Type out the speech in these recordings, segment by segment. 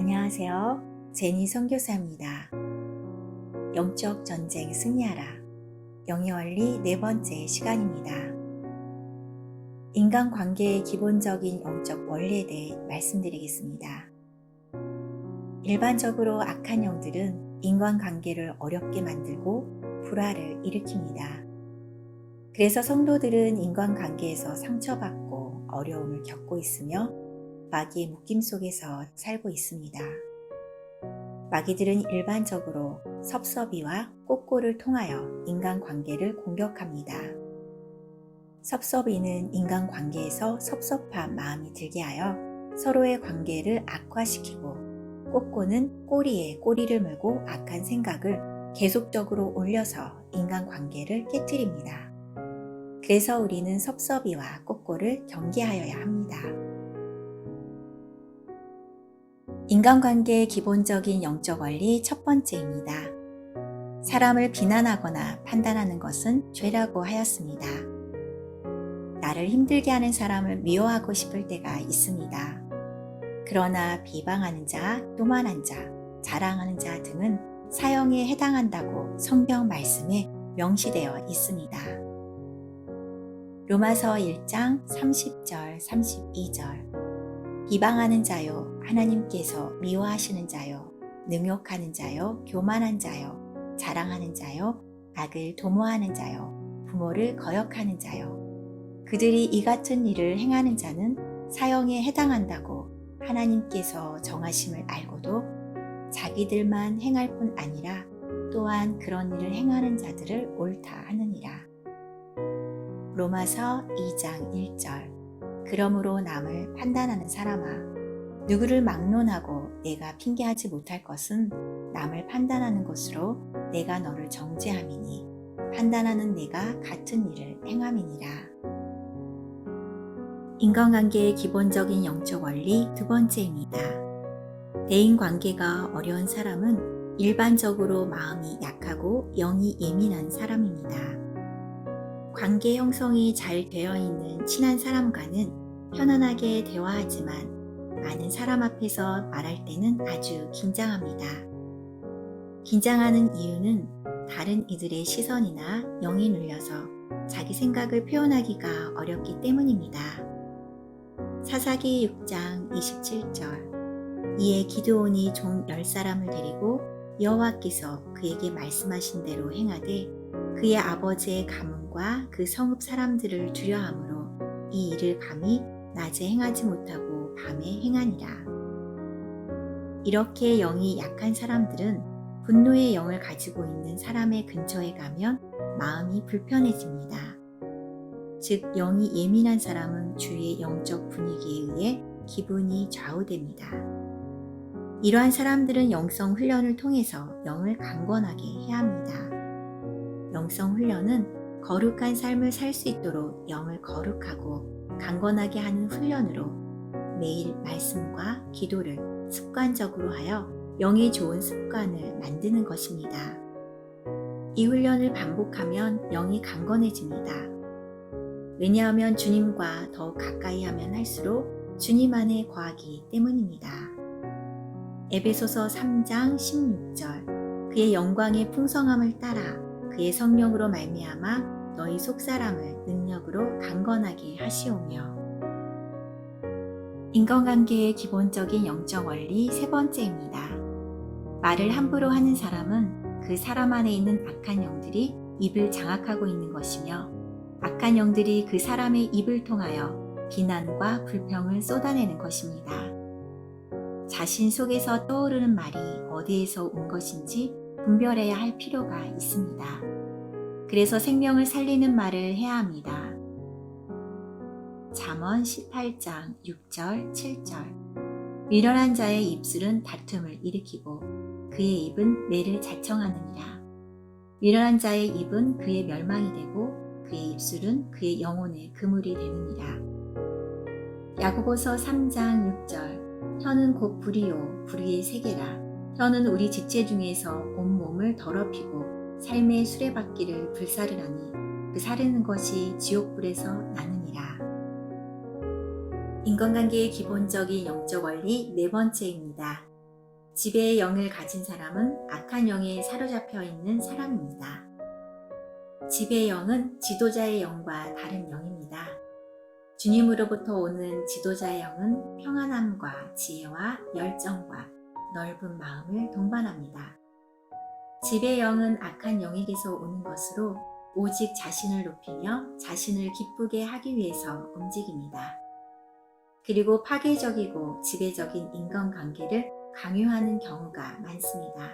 안녕하세요. 제니 선교사입니다. 영적 전쟁 승리하라. 영의 원리 네 번째 시간입니다. 인간관계의 기본적인 영적 원리에 대해 말씀드리겠습니다. 일반적으로 악한 영들은 인간관계를 어렵게 만들고 불화를 일으킵니다. 그래서 성도들은 인간관계에서 상처받고 어려움을 겪고 있으며 마귀의 묶임 속에서 살고 있습니다. 마귀들은 일반적으로 섭섭이와 꼬꼬를 통하여 인간관계를 공격합니다. 섭섭이는 인간관계에서 섭섭한 마음이 들게 하여 서로의 관계를 악화시키고, 꼬꼬는 꼬리에 꼬리를 물고 악한 생각을 계속적으로 올려서 인간관계를 깨뜨립니다. 그래서 우리는 섭섭이와 꼬꼬를 경계하여야 합니다. 인간관계의 기본적인 영적 원리 첫 번째입니다. 사람을 비난하거나 판단하는 것은 죄라고 하였습니다. 나를 힘들게 하는 사람을 미워하고 싶을 때가 있습니다. 그러나 비방하는 자, 교만한 자, 자랑하는 자 등은 사형에 해당한다고 성경 말씀에 명시되어 있습니다. 로마서 1장 30절 32절 비방하는 자요, 하나님께서 미워하시는 자요, 능욕하는 자요, 교만한 자요, 자랑하는 자요, 악을 도모하는 자요, 부모를 거역하는 자요. 그들이 이 같은 일을 행하는 자는 사형에 해당한다고 하나님께서 정하심을 알고도 자기들만 행할 뿐 아니라 또한 그런 일을 행하는 자들을 옳다 하느니라. 로마서 2장 1절 그러므로 남을 판단하는 사람아, 누구를 막론하고 내가 핑계하지 못할 것은 남을 판단하는 것으로 내가 너를 정죄함이니 판단하는 내가 같은 일을 행함이니라. 인간관계의 기본적인 영적 원리 두 번째입니다. 대인관계가 어려운 사람은 일반적으로 마음이 약하고 영이 예민한 사람입니다. 관계 형성이 잘 되어 있는 친한 사람과는 편안하게 대화하지만 많은 사람 앞에서 말할 때는 아주 긴장합니다. 긴장하는 이유는 다른 이들의 시선이나 영이 눌려서 자기 생각을 표현하기가 어렵기 때문입니다. 사사기 6장 27절 이에 기드온이 종 10사람을 데리고 여호와께서 그에게 말씀하신 대로 행하되 그의 아버지의 가문과 그 성읍 사람들을 두려함으로 이 일을 감히 낮에 행하지 못하고 밤에 행하니라. 이렇게 영이 약한 사람들은 분노의 영을 가지고 있는 사람의 근처에 가면 마음이 불편해집니다. 즉 영이 예민한 사람은 주위의 영적 분위기에 의해 기분이 좌우됩니다. 이러한 사람들은 영성 훈련을 통해서 영을 강건하게 해야 합니다. 영성 훈련은 거룩한 삶을 살 수 있도록 영을 거룩하고 강건하게 하는 훈련으로 매일 말씀과 기도를 습관적으로 하여 영의 좋은 습관을 만드는 것입니다. 이 훈련을 반복하면 영이 강건해집니다. 왜냐하면 주님과 더 가까이 하면 할수록 주님 안에 거하기 때문입니다. 에베소서 3장 16절 그의 영광의 풍성함을 따라 그의 성령으로 말미암아 너희 속사람을 능력으로 강건하게 하시오며. 인간관계의 기본적인 영적 원리 세 번째입니다. 말을 함부로 하는 사람은 그 사람 안에 있는 악한 영들이 입을 장악하고 있는 것이며 악한 영들이 그 사람의 입을 통하여 비난과 불평을 쏟아내는 것입니다. 자신 속에서 떠오르는 말이 어디에서 온 것인지 분별해야 할 필요가 있습니다. 그래서 생명을 살리는 말을 해야 합니다. 잠언 18장 6절 7절 미련한 자의 입술은 다툼을 일으키고 그의 입은 매를 자청하느니라. 미련한 자의 입은 그의 mel망이 되고 그의 입술은 그의 영혼의 그물이 되느니라. 야고보서 3장 6절 혀는 곧 불이요 불의의 세계라. 혀는 우리 지체 중에서 온몸을 더럽히고 삶의 수레바퀴를 불사르나니 그 사르는 것이 지옥불에서 나느니라. 인간관계의 기본적인 영적 원리 네 번째입니다. 지배의 영을 가진 사람은 악한 영에 사로잡혀 있는 사람입니다. 지배의 영은 지도자의 영과 다른 영입니다. 주님으로부터 오는 지도자의 영은 평안함과 지혜와 열정과 넓은 마음을 동반합니다. 지배의 영은 악한 영에게서 오는 것으로 오직 자신을 높이며 자신을 기쁘게 하기 위해서 움직입니다. 그리고 파괴적이고 지배적인 인간관계를 강요하는 경우가 많습니다.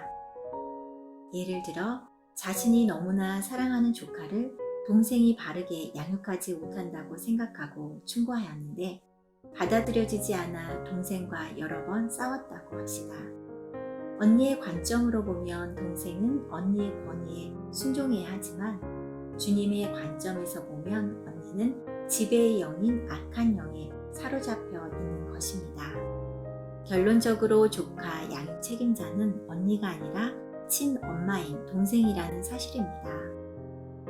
예를 들어 자신이 너무나 사랑하는 조카를 동생이 바르게 양육하지 못한다고 생각하고 충고하였는데 받아들여지지 않아 동생과 여러 번 싸웠다고 합시다. 언니의 관점으로 보면 동생은 언니의 권위에 순종해야 하지만 주님의 관점에서 보면 언니는 지배의 영인 악한 영에 사로잡혀 있는 것입니다. 결론적으로 조카 양육 책임자는 언니가 아니라 친엄마인 동생이라는 사실입니다.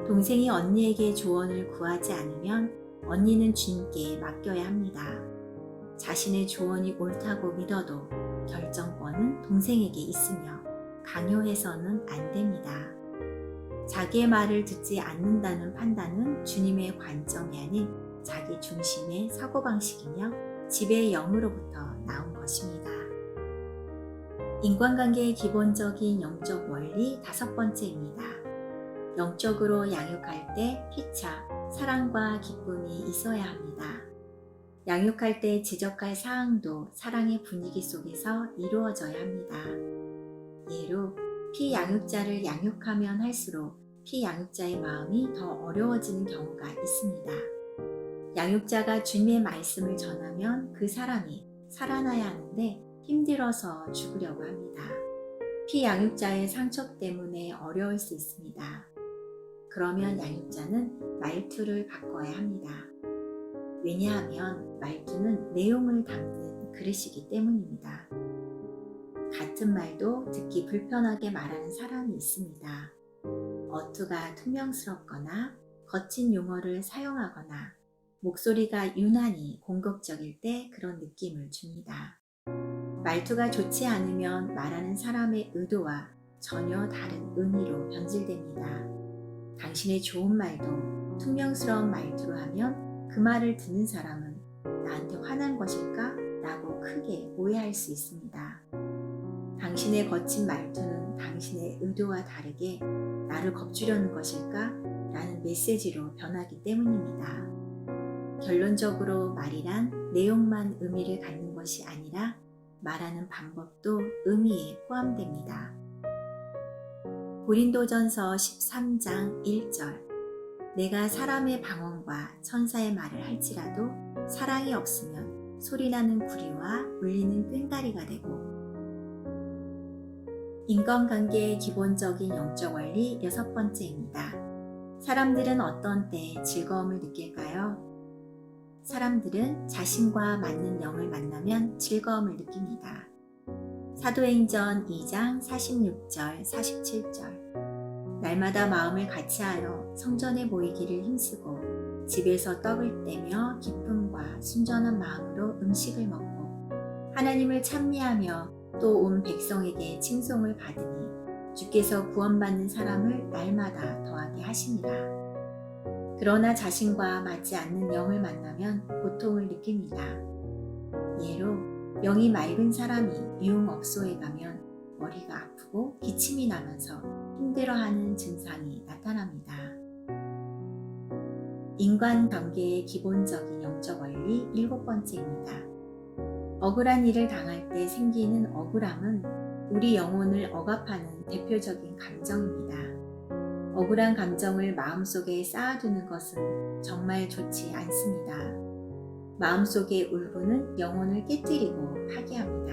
동생이 언니에게 조언을 구하지 않으면 언니는 주님께 맡겨야 합니다. 자신의 조언이 옳다고 믿어도 결정권은 동생에게 있으며 강요해서는 안 됩니다. 자기의 말을 듣지 않는다는 판단은 주님의 관점이 아닌 자기 중심의 사고방식이며 지배의 영으로부터 나온 것입니다. 인간관계의 기본적인 영적 원리 5번째입니다. 영적으로 양육할 때 피차, 사랑과 기쁨이 있어야 합니다. 양육할 때 지적할 사항도 사랑의 분위기 속에서 이루어져야 합니다. 예로 피양육자를 양육하면 할수록 피양육자의 마음이 더 어려워지는 경우가 있습니다. 양육자가 주님의 말씀을 전하면 그 사람이 살아나야 하는데 힘들어서 죽으려고 합니다. 피양육자의 상처 때문에 어려울 수 있습니다. 그러면 양육자는 말투를 바꿔야 합니다. 왜냐하면 말투는 내용을 담는 그릇이기 때문입니다. 같은 말도 듣기 불편하게 말하는 사람이 있습니다. 어투가 투명스럽거나 거친 용어를 사용하거나 목소리가 유난히 공격적일 때 그런 느낌을 줍니다. 말투가 좋지 않으면 말하는 사람의 의도와 전혀 다른 의미로 변질됩니다. 당신의 좋은 말도 투명스러운 말투로 하면 그 말을 듣는 사람은 나한테 화난 것일까? 라고 크게 오해할 수 있습니다. 당신의 거친 말투는 당신의 의도와 다르게 나를 겁주려는 것일까? 라는 메시지로 변하기 때문입니다. 결론적으로 말이란 내용만 의미를 갖는 것이 아니라 말하는 방법도 의미에 포함됩니다. 고린도전서 13장 1절 내가 사람의 방언과 천사의 말을 할지라도 사랑이 없으면 소리나는 구리와 울리는 꽹과리가 되고 인간관계의 기본적인 영적 원리 6번째입니다. 사람들은 어떤 때 즐거움을 느낄까요? 사람들은 자신과 맞는 영을 만나면 즐거움을 느낍니다. 사도행전 2장 46절 47절 날마다 마음을 같이하여 성전에 모이기를 힘쓰고 집에서 떡을 떼며 기쁨과 순전한 마음으로 음식을 먹고 하나님을 찬미하며 또 온 백성에게 칭송을 받으니 주께서 구원받는 사람을 날마다 더하게 하시니라. 그러나 자신과 맞지 않는 영을 만나면 고통을 느낍니다. 예로 영이 맑은 사람이 유흥업소에 가면 머리가 아프고 기침이 나면서 힘들어하는 증상이 나타납니다. 인간관계의 기본적인 영적 원리 7번째입니다. 억울한 일을 당할 때 생기는 억울함은 우리 영혼을 억압하는 대표적인 감정입니다. 억울한 감정을 마음속에 쌓아두는 것은 정말 좋지 않습니다. 마음속의 울분은 영혼을 깨뜨리고 파괴합니다.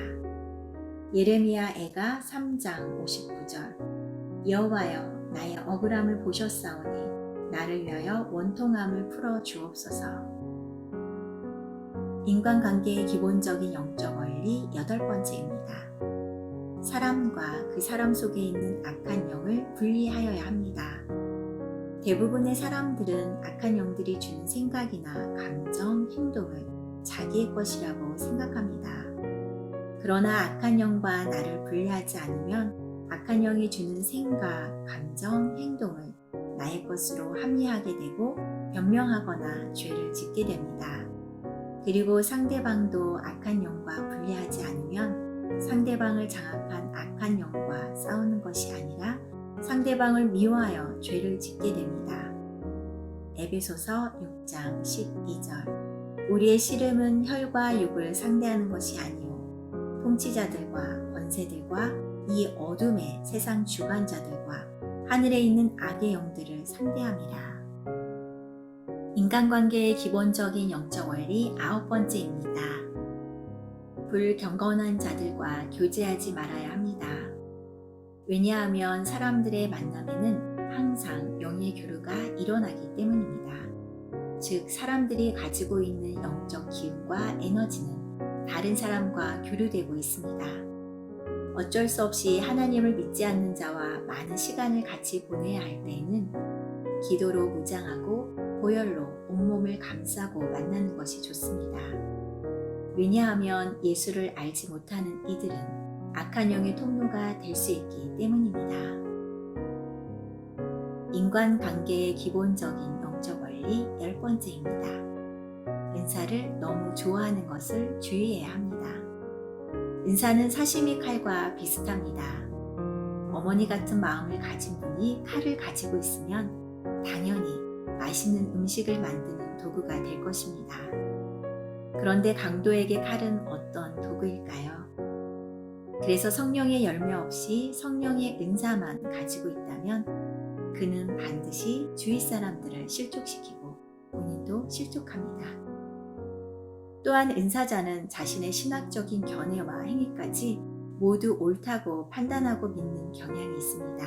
예레미야 애가 3장 59절 여호와여 나의 억울함을 보셨사오니 나를 위하여 원통함을 풀어 주옵소서. 인간관계의 기본적인 영적 원리 8번째입니다. 사람과 그 사람 속에 있는 악한 영을 분리하여야 합니다. 대부분의 사람들은 악한 영들이 주는 생각이나 감정, 행동을 자기의 것이라고 생각합니다. 그러나 악한 영과 나를 분리하지 않으면 악한 영이 주는 생각, 감정, 행동을 나의 것으로 합리하게 되고 변명하거나 죄를 짓게 됩니다. 그리고 상대방도 악한 영과 분리하지 않으면 상대방을 장악한 악한 영과 싸우는 것이 아니라 상대방을 미워하여 죄를 짓게 됩니다. 에베소서 6장 12절 우리의 씨름은 혈과 육을 상대하는 것이 아니요 통치자들과 권세들과 이 어둠의 세상 주관자들과 하늘에 있는 악의 영들을 상대함이라. 인간관계의 기본적인 영적 원리 9번째입니다. 불경건한 자들과 교제하지 말아야 합니다. 왜냐하면 사람들의 만남에는 항상 영의 교류가 일어나기 때문입니다. 즉, 사람들이 가지고 있는 영적 기운과 에너지는 다른 사람과 교류되고 있습니다. 어쩔 수 없이 하나님을 믿지 않는 자와 많은 시간을 같이 보내야 할 때에는 기도로 무장하고 보혈로 온몸을 감싸고 만나는 것이 좋습니다. 왜냐하면 예수를 알지 못하는 이들은 악한 영의 통로가 될 수 있기 때문입니다. 인간관계의 기본적인 영적 원리 10번째입니다. 은사를 너무 좋아하는 것을 주의해야 합니다. 은사는 사시미 칼과 비슷합니다. 어머니 같은 마음을 가진 분이 칼을 가지고 있으면 당연히 맛있는 음식을 만드는 도구가 될 것입니다. 그런데 강도에게 칼은 어떤 도구일까요? 그래서 성령의 열매 없이 성령의 은사만 가지고 있다면 그는 반드시 주위 사람들을 실족시키고 본인도 실족합니다. 또한 은사자는 자신의 신학적인 견해와 행위까지 모두 옳다고 판단하고 믿는 경향이 있습니다.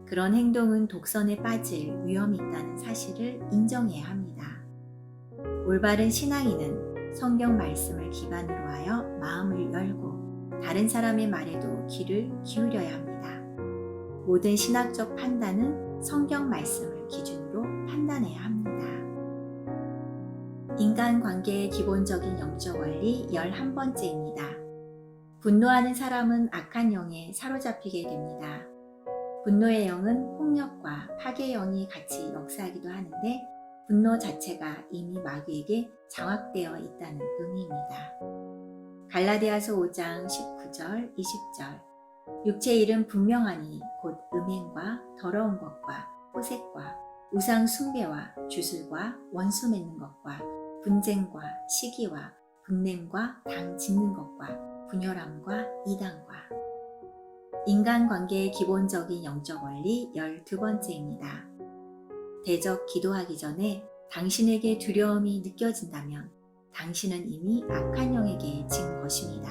그런 행동은 독선에 빠질 위험이 있다는 사실을 인정해야 합니다. 올바른 신앙인은 성경 말씀을 기반으로 하여 마음을 열고 다른 사람의 말에도 귀를 기울여야 합니다. 모든 신학적 판단은 성경 말씀을 기준으로 판단해야 합니다. 인간관계의 기본적인 영적 원리 11번째입니다. 분노하는 사람은 악한 영에 사로잡히게 됩니다. 분노의 영은 폭력과 파괴의 영이 같이 역사하기도 하는데 분노 자체가 이미 마귀에게 장악되어 있다는 의미입니다. 갈라디아서 5장 19절, 20절 육체의 일은 분명하니 곧 음행과 더러운 것과 호색과 우상 숭배와 주술과 원수 맺는 것과 분쟁과 시기와 분냄과 당 짓는 것과 분열함과 이단과 인간관계의 기본적인 영적 원리 12번째입니다. 대적 기도하기 전에 당신에게 두려움이 느껴진다면 당신은 이미 악한 영에게 진 것입니다.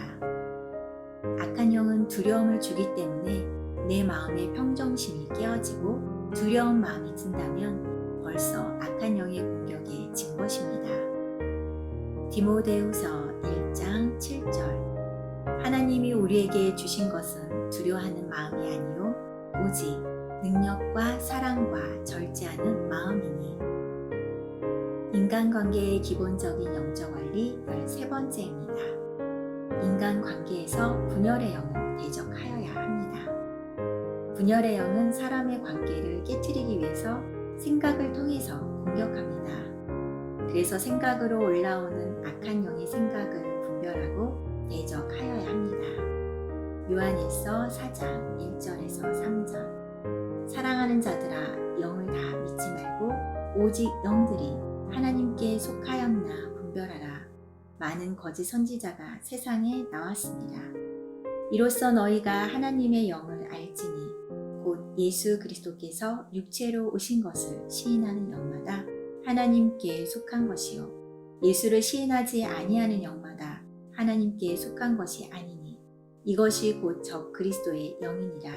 악한 영은 두려움을 주기 때문에 내 마음의 평정심이 깨어지고 두려운 마음이 든다면 벌써 악한 영의 공격에 진 것입니다. 디모데후서 1장 7절 하나님이 우리에게 주신 것은 두려워하는 마음이 아니요 오직 능력과 사랑과 절제하는 마음이니. 인간관계의 기본적인 영적 원리 13번째입니다. 인간관계에서 분열의 영은 대적하여야 합니다. 분열의 영은 사람의 관계를 깨트리기 위해서 생각을 통해서 공격합니다. 그래서 생각으로 올라오는 악한 영의 생각을 분별하고 대적하여야 합니다. 요한일서 4장 1절에서 3절 사랑하는 자들아 영을 다 믿지 말고 오직 영들이 하나님께 속하였나 분별하라. 많은 거짓 선지자가 세상에 나왔습니다. 이로써 너희가 하나님의 영을 알지니 곧 예수 그리스도께서 육체로 오신 것을 시인하는 영마다 하나님께 속한 것이요 예수를 시인하지 아니하는 영마다 하나님께 속한 것이 아니니 이것이 곧 적 그리스도의 영이니라.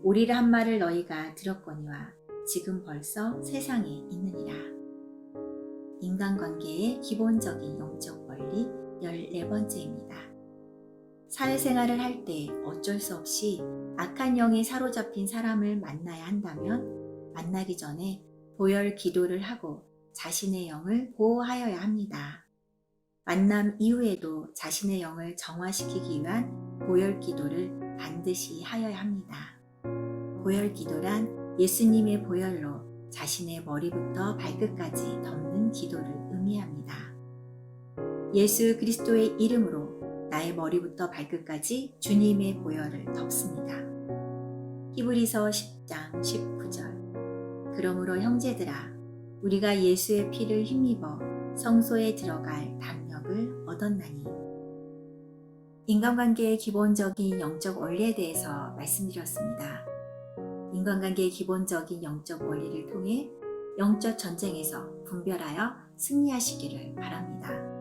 오리라 한 말을 너희가 들었거니와 지금 벌써 세상에 있느니라. 인간관계의 기본적인 영적 원리 14번째입니다. 사회생활을 할 때 어쩔 수 없이 악한 영에 사로잡힌 사람을 만나야 한다면 만나기 전에 보혈 기도를 하고 자신의 영을 보호하여야 합니다. 만남 이후에도 자신의 영을 정화시키기 위한 보혈 기도를 반드시 하여야 합니다. 보혈 기도란 예수님의 보혈로 자신의 머리부터 발끝까지 덮는 기도를 의미합니다. 예수 그리스도의 이름으로 나의 머리부터 발끝까지 주님의 보혈을 덮습니다. 히브리서 10장 19절. 그러므로 형제들아, 우리가 예수의 피를 힘입어 성소에 들어갈 담력을 얻었나니. 인간관계의 기본적인 영적 원리에 대해서 말씀드렸습니다. 인간관계의 기본적인 영적 원리를 통해 영적 전쟁에서 분별하여 승리하시기를 바랍니다.